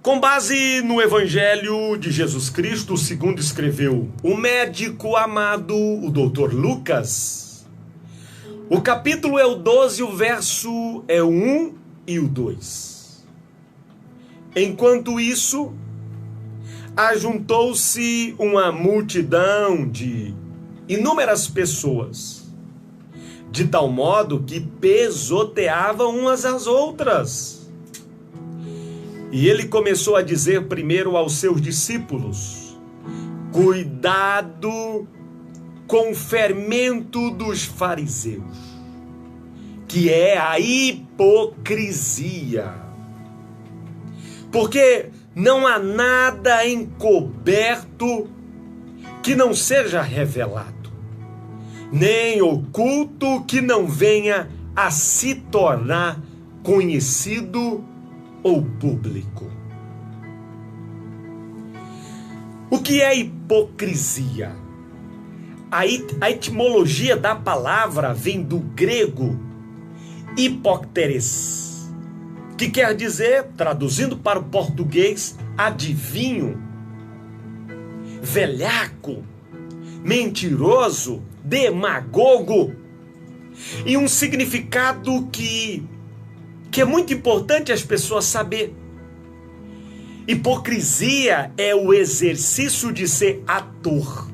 Com base no Evangelho de Jesus Cristo, segundo escreveu o médico amado, o Dr. Lucas, o capítulo é o 12, o verso é o 1 e o 2. Enquanto isso, ajuntou-se uma multidão de inúmeras pessoas, de tal modo que pesoteavam umas às outras. E ele começou a dizer primeiro aos seus discípulos: cuidado com o fermento dos fariseus, que é a hipocrisia. Porque não há nada encoberto que não seja revelado, nem oculto que não venha a se tornar conhecido ou público. O que é hipocrisia? A etimologia da palavra vem do grego hipócteres, que quer dizer, traduzindo para o português, adivinho, velhaco, mentiroso, demagogo. E um significado que é muito importante as pessoas saber. Hipocrisia é o exercício de ser ator.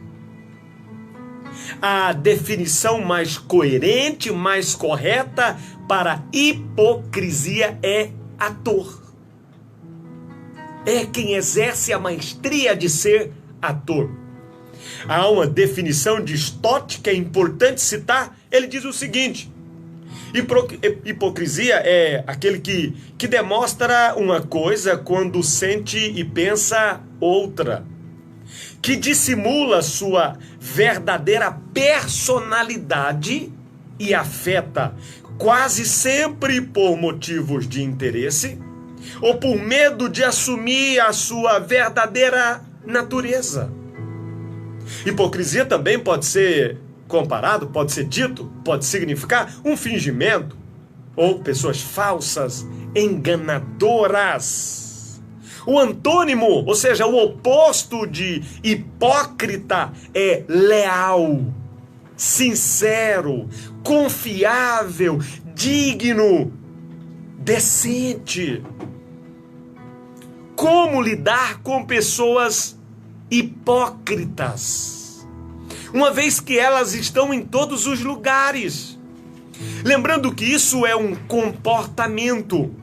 A definição mais coerente, mais correta para hipocrisia é ator. É quem exerce a maestria de ser ator. Há uma definição de Stott que é importante citar. Ele diz o seguinte: hipocrisia é aquele que demonstra uma coisa quando sente e pensa outra, que dissimula sua verdadeira personalidade e afeta, quase sempre por motivos de interesse ou por medo de assumir a sua verdadeira natureza. Hipocrisia também pode ser comparado, pode ser dito, pode significar um fingimento ou pessoas falsas, enganadoras. O antônimo, ou seja, o oposto de hipócrita, é leal, sincero, confiável, digno, decente. Como lidar com pessoas hipócritas, uma vez que elas estão em todos os lugares? Lembrando que isso é um comportamento.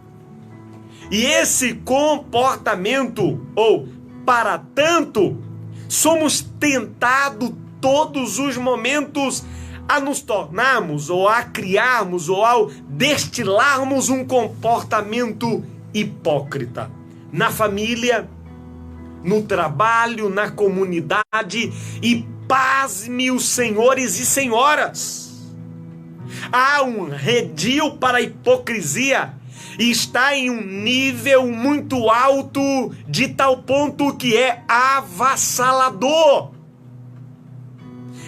E esse comportamento, ou para tanto, somos tentados todos os momentos a nos tornarmos, ou a criarmos, ou ao destilarmos um comportamento hipócrita. Na família, no trabalho, na comunidade, e pasme os senhores e senhoras, há um redil para a hipocrisia e está em um nível muito alto, de tal ponto que é avassalador.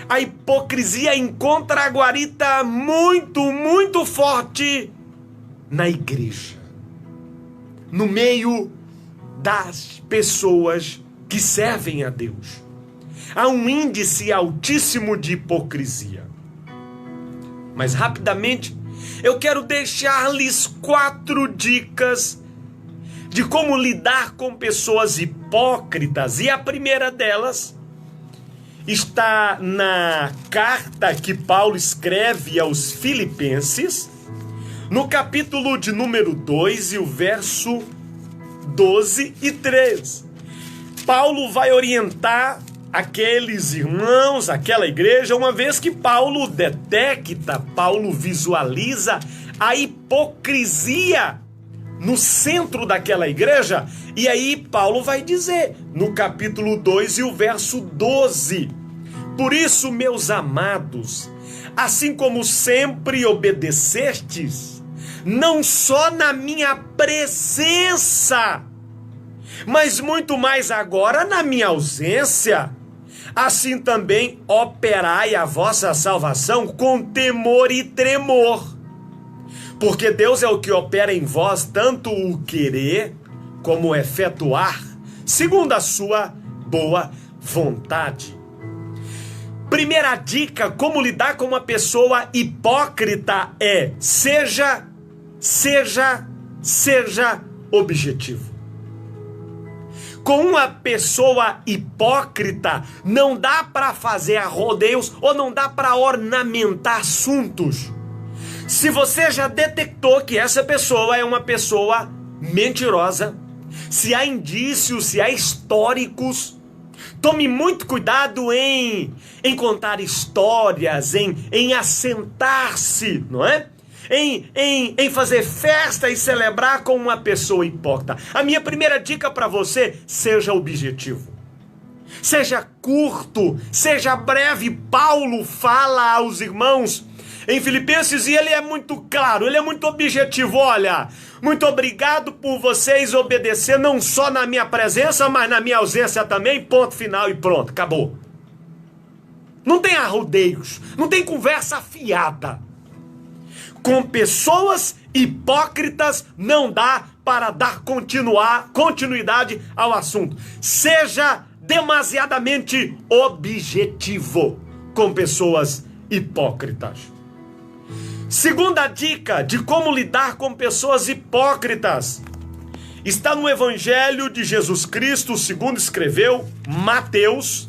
A hipocrisia encontra a guarita muito forte na igreja, no meio das pessoas que servem a Deus. Há um índice altíssimo de hipocrisia. Mas rapidamente, eu quero deixar-lhes 4 dicas de como lidar com pessoas hipócritas. E a primeira delas está na carta que Paulo escreve aos Filipenses, no capítulo de número 2 e o verso 12 e 13. Paulo vai orientar aqueles irmãos, aquela igreja, uma vez que Paulo detecta, Paulo visualiza a hipocrisia no centro daquela igreja. E aí Paulo vai dizer, no capítulo 2 e o verso 12: por isso, meus amados, assim como sempre obedecestes, não só na minha presença, mas muito mais agora na minha ausência, assim também operai a vossa salvação com temor e tremor. Porque Deus é o que opera em vós tanto o querer como efetuar segundo a sua boa vontade. Primeira dica, como lidar com uma pessoa hipócrita é: seja objetivo. Com uma pessoa hipócrita não dá para fazer rodeios ou não dá para ornamentar assuntos. Se você já detectou que essa pessoa é uma pessoa mentirosa, se há indícios, se há históricos, tome muito cuidado em contar histórias, em assentar-se, não é? Em fazer festa e celebrar com uma pessoa hipócrita. A minha primeira dica para você: seja objetivo. Seja curto, seja breve. Paulo fala aos irmãos em Filipenses e ele é muito claro, ele é muito objetivo. Olha, muito obrigado por vocês obedecer não só na minha presença, mas na minha ausência também. Ponto final e pronto, acabou. Não tem arrodeios, não tem conversa afiada. Com pessoas hipócritas não dá para dar continuidade ao assunto. Seja demasiadamente objetivo com pessoas hipócritas. Segunda dica de como lidar com pessoas hipócritas está no Evangelho de Jesus Cristo, segundo escreveu Mateus,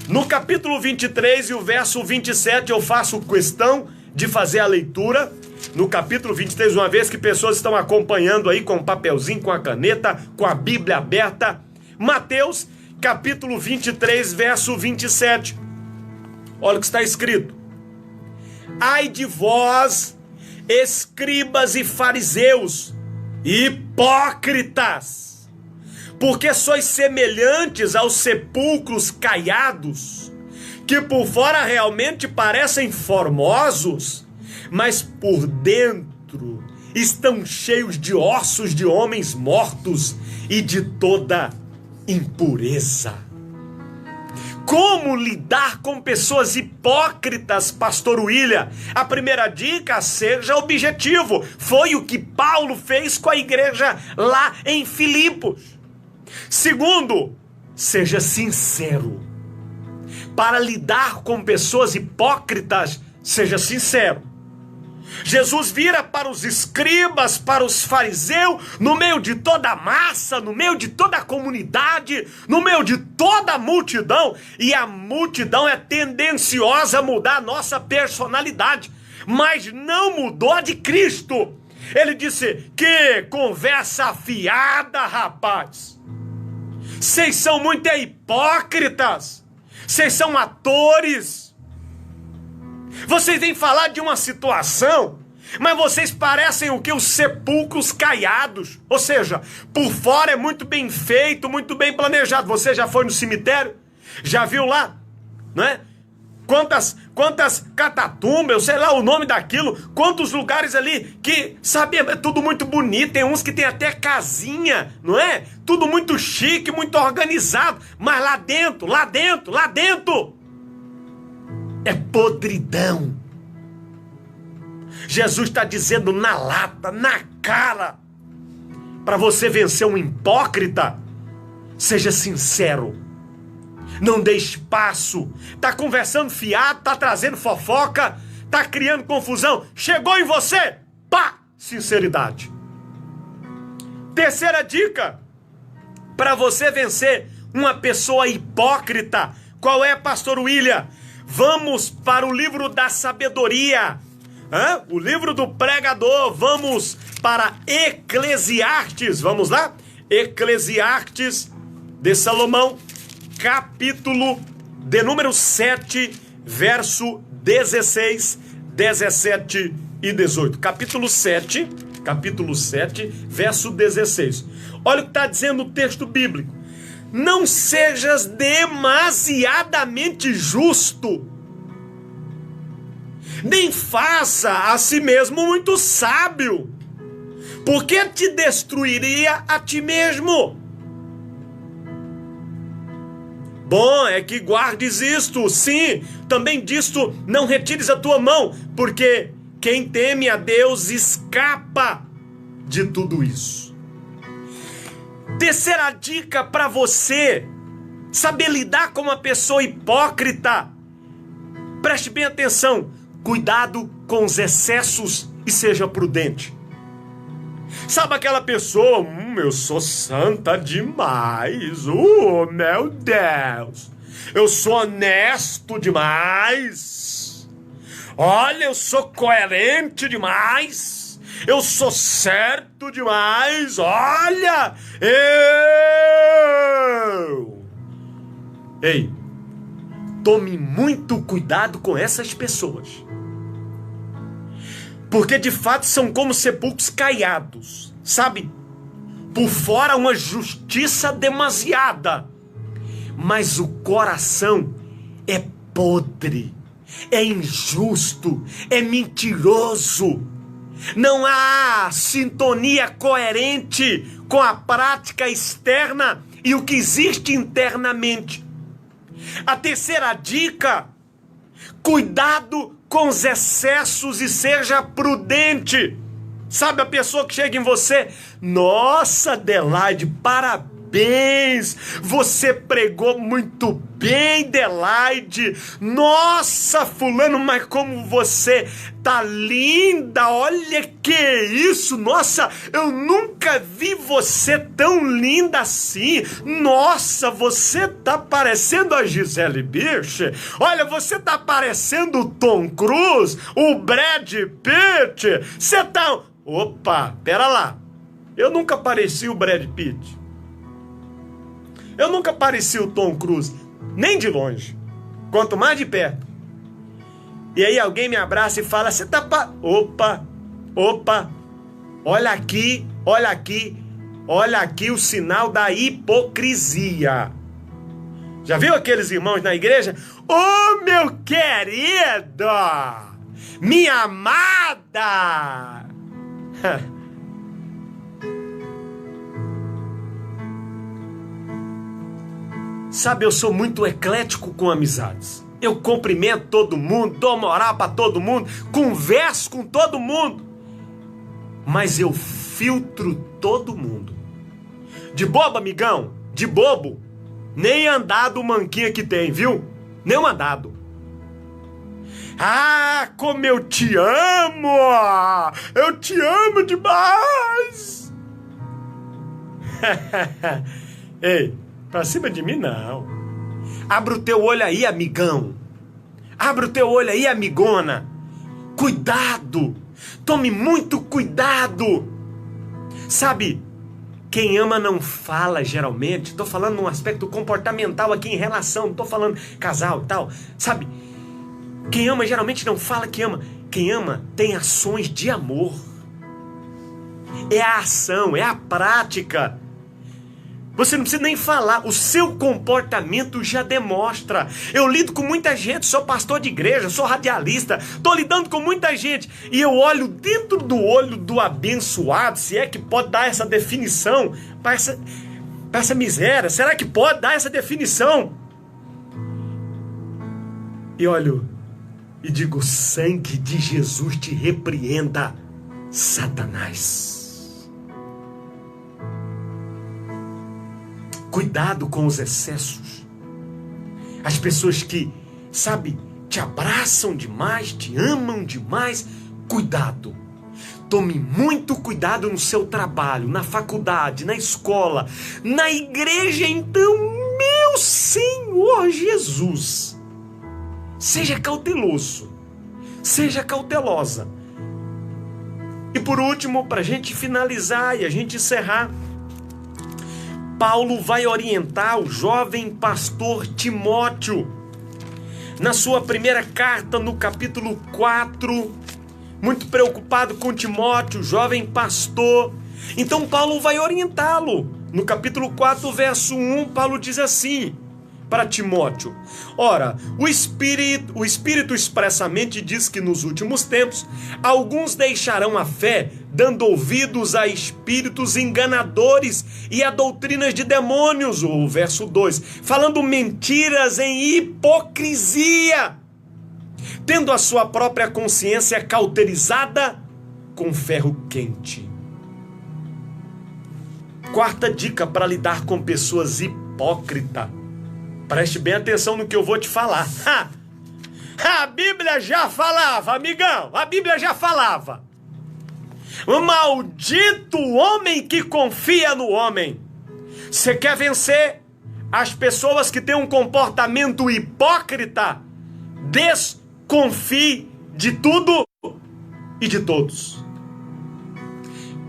no capítulo 23 e o verso 27. Eu faço questão de fazer a leitura no capítulo 23, uma vez que pessoas estão acompanhando aí com o papelzinho, com a caneta, com a Bíblia aberta. Mateus, capítulo 23, verso 27. Olha o que está escrito: ai de vós, escribas e fariseus, hipócritas, porque sois semelhantes aos sepulcros caiados, que por fora realmente parecem formosos, mas por dentro estão cheios de ossos de homens mortos e de toda impureza. Como lidar com pessoas hipócritas, pastor William? A primeira dica: seja objetivo. Foi o que Paulo fez com a igreja lá em Filipos. Segundo, seja sincero. Para lidar com pessoas hipócritas, seja sincero. Jesus vira para os escribas, para os fariseus, no meio de toda a massa, no meio de toda a comunidade, no meio de toda a multidão, e a multidão é tendenciosa a mudar a nossa personalidade, mas não mudou a de Cristo. Ele disse: que conversa afiada, rapaz! Vocês são muito hipócritas, vocês são atores. Vocês vêm falar de uma situação, mas vocês parecem o que? Os sepulcros caiados. Ou seja, por fora é muito bem feito, muito bem planejado. Você já foi no cemitério? Já viu lá? Não é? Quantas catatumbas, eu sei lá o nome daquilo, quantos lugares ali que, sabe, é tudo muito bonito. Tem uns que tem até casinha, não é? Tudo muito chique, muito organizado. Mas lá dentro é podridão. Jesus está dizendo na lata, na cara: para você vencer um hipócrita, seja sincero. Não dê espaço. Tá conversando fiado, tá trazendo fofoca, tá criando confusão. Chegou em você, pá, sinceridade. Terceira dica para você vencer uma pessoa hipócrita. Qual é, pastor William? Vamos para o livro da sabedoria, o livro do pregador. Vamos para Eclesiastes, vamos lá? Eclesiastes de Salomão, capítulo de número 7, verso 16, 17 e 18. Capítulo 7, verso 16. Olha o que está dizendo o texto bíblico: não sejas demasiadamente justo, nem faça a si mesmo muito sábio, porque te destruiria a ti mesmo. Bom é que guardes isto, sim, também disto não retires a tua mão, porque quem teme a Deus escapa de tudo isso. Terceira dica para você saber lidar com uma pessoa hipócrita. Preste bem atenção. Cuidado com os excessos e seja prudente. Sabe aquela pessoa, eu sou santa demais, meu Deus, eu sou honesto demais, olha, eu sou coerente demais, eu sou certo demais, olha, Ei, tome muito cuidado com essas pessoas. Porque de fato são como sepulcros caiados, sabe? Por fora uma justiça demasiada, mas o coração é podre, é injusto, é mentiroso. Não há sintonia coerente com a prática externa e o que existe internamente. A terceira dica: cuidado com os excessos e seja prudente. Sabe a pessoa que chega em você? Nossa, Adelaide, parabéns! Você pregou muito bem, Adelaide. Nossa, fulano, mas como você tá linda! Olha que isso! Nossa, eu nunca vi você tão linda assim! Nossa, você tá parecendo a Gisele Bündchen! Olha, você tá parecendo o Tom Cruise, o Brad Pitt! Você tá... Opa, pera lá! Eu nunca pareci o Brad Pitt. Eu nunca pareci o Tom Cruise, nem de longe, quanto mais de perto. E aí alguém me abraça e fala, você tá... Opa, olha aqui, olha aqui, olha aqui o sinal da hipocrisia. Já viu aqueles irmãos na igreja? Ô, meu querido, minha amada. Sabe, eu sou muito eclético com amizades. Eu cumprimento todo mundo, dou moral pra todo mundo, converso com todo mundo. Mas eu filtro todo mundo. De bobo, amigão, de bobo, nem andado manquinha que tem, viu? Nem um andado. Ah, como eu te amo! Eu te amo demais! Ei, pra cima de mim não. Abra o teu olho aí, amigão. Abra o teu olho aí, amigona. Cuidado! Tome muito cuidado! Sabe, quem ama não fala geralmente. Tô falando num aspecto comportamental aqui em relação, não tô falando casal e tal. Sabe, quem ama geralmente não fala que ama. Quem ama tem ações de amor. É a ação, é a prática. Você não precisa nem falar, o seu comportamento já demonstra. Eu lido com muita gente, sou pastor de igreja, sou radialista, estou lidando com muita gente. E eu olho dentro do olho do abençoado, se é que pode dar essa definição para essa miséria. Será que pode dar essa definição? E olho e digo, o sangue de Jesus te repreenda, Satanás. Cuidado com os excessos. As pessoas que, sabe, te abraçam demais, te amam demais. Cuidado. Tome muito cuidado no seu trabalho, na faculdade, na escola, na igreja. Então, meu Senhor Jesus, seja cauteloso, seja cautelosa. E por último, para a gente finalizar e a gente encerrar, Paulo vai orientar o jovem pastor Timóteo na sua primeira carta, no capítulo 4, muito preocupado com Timóteo, jovem pastor. Então Paulo vai orientá-lo. No capítulo 4, verso 1, Paulo diz assim para Timóteo: ora, o Espírito expressamente diz que nos últimos tempos alguns deixarão a fé, dando ouvidos a espíritos enganadores e a doutrinas de demônios, o verso 2, falando mentiras em hipocrisia, tendo a sua própria consciência cauterizada com ferro quente. Quarta dica para lidar com pessoas hipócritas. Preste bem atenção no que eu vou te falar. A Bíblia já falava, amigão. A Bíblia já falava. O maldito homem que confia no homem. Você quer vencer as pessoas que têm um comportamento hipócrita? Desconfie de tudo e de todos.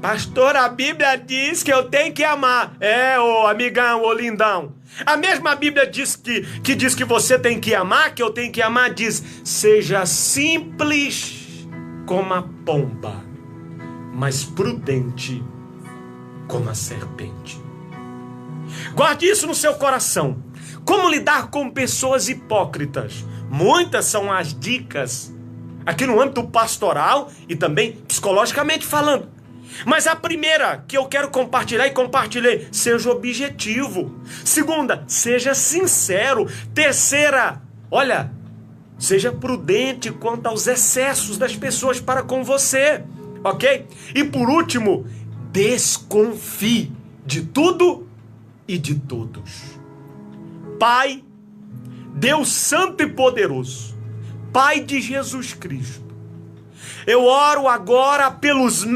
Pastor, a Bíblia diz que eu tenho que amar. Ô amigão, ô lindão. A mesma Bíblia diz que diz que você tem que amar, que eu tenho que amar, diz: seja simples como a pomba, mas prudente como a serpente. Guarde isso no seu coração. Como lidar com pessoas hipócritas? Muitas são as dicas aqui no âmbito pastoral e também psicologicamente falando. Mas a primeira que eu quero compartilhar e compartilhei: seja objetivo. Segunda, seja sincero. Terceira, olha, seja prudente quanto aos excessos das pessoas para com você, ok? E por último, desconfie de tudo e de todos. Pai, Deus Santo e Poderoso, Pai de Jesus Cristo, eu oro agora pelos meus